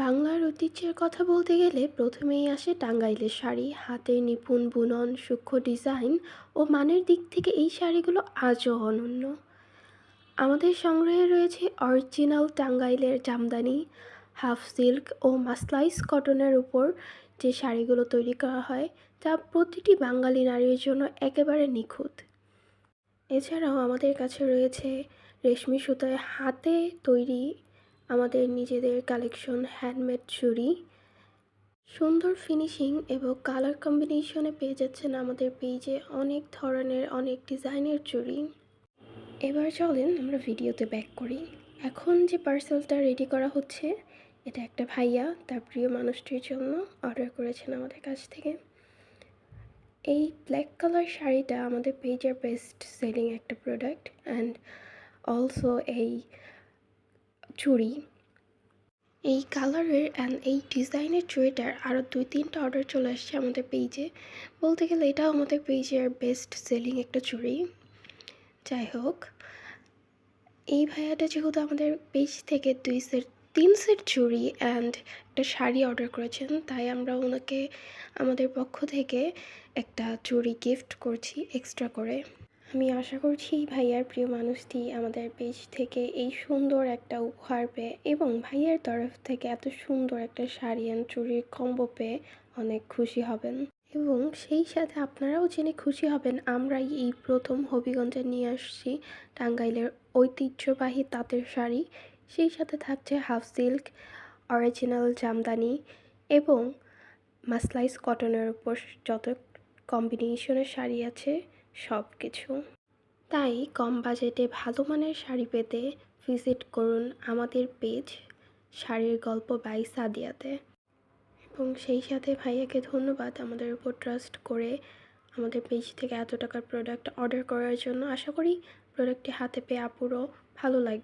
বাংলার ঐতিহ্যের কথা বলতে গেলে প্রথমেই আসে টাঙ্গাইলের শাড়ি। হাতের নিপুণ বুনন, সূক্ষ্ম ডিজাইন ও মানের দিক থেকে এই শাড়িগুলো আজও অনন্য। আমাদের সংগ্রহে রয়েছে অরিজিনাল টাঙ্গাইলের জামদানি, হাফ সিল্ক ও মাসলাইস কটনের উপর যে শাড়িগুলো তৈরি করা হয়, তা প্রতিটি বাঙালি নারীর জন্য একেবারে নিখুঁত। এছাড়াও আমাদের কাছে রয়েছে রেশমি সুতায় হাতে তৈরি আমাদের নিজেদের কালেকশন হ্যান্ডমেড চুড়ি। সুন্দর ফিনিশিং এবং কালার কম্বিনেশনে পেয়ে যাচ্ছেন আমাদের পেজে অনেক ধরনের অনেক ডিজাইনের চুড়ি। এবার চলেন আমরা ভিডিওতে ব্যাক করি। এখন যে পার্সেলটা রেডি করা হচ্ছে, এটা একটা ভাইয়া তার প্রিয় মানুষটির জন্য অর্ডার করেছেন আমাদের কাছ থেকে। এই ব্ল্যাক কালার শাড়িটা আমাদের পেজের বেস্ট সেলিং একটা প্রোডাক্ট, অ্যান্ড অলসো এই চুড়ি, এই কালারের অ্যান্ড এই ডিজাইনের চুড়িটার আরও 2-3টা অর্ডার চলে আসছে আমাদের পেজে। বলতে গেলে এটাও আমাদের পেজের বেস্ট সেলিং একটা চুড়ি। যাই হোক, এই ভাইয়াটা যেহেতু আমাদের পেজ থেকে 3 সেট চুড়ি অ্যান্ড একটা শাড়ি অর্ডার করেছেন, তাই আমরা ওনাকে আমাদের পক্ষ থেকে একটা চুড়ি গিফট করছি এক্সট্রা করে। আমি আশা করছি ভাইয়ার প্রিয় মানুষটি আমাদের পেজ থেকে এই সুন্দর একটা উপহার পেয়ে এবং ভাইয়ার তরফ থেকে এত সুন্দর একটা শাড়ি অ্যান্ড চুড়ির কম্বো পেয়ে অনেক খুশি হবেন। এবং সেই সাথে আপনারাও জেনে খুশি হবেন, আমরাই এই প্রথম হবিগঞ্জে নিয়ে আসছি টাঙ্গাইলের ঐতিহ্যবাহী তাঁতের শাড়ি। সেই সাথে থাকছে হাফ সিল্ক, অরিজিনাল জামদানি এবং মাসলাইস কটনের উপর যত কম্বিনেশনের শাড়ি আছে সব কিছু। তাই কম বাজেটে ভালো মানের শাড়ি পেতে ভিজিট করুন আমাদের পেজ শাড়ির গল্প বাই সাদিয়াতে। এবং সেই সাথে ভাইয়াকে ধন্যবাদ আমাদের উপর ট্রাস্ট করে আমাদের পেজ থেকে এত টাকার প্রোডাক্ট অর্ডার করার জন্য। আশা করি প্রোডাক্টটি হাতে পেয়ে আপুরও ভালো লাগবে।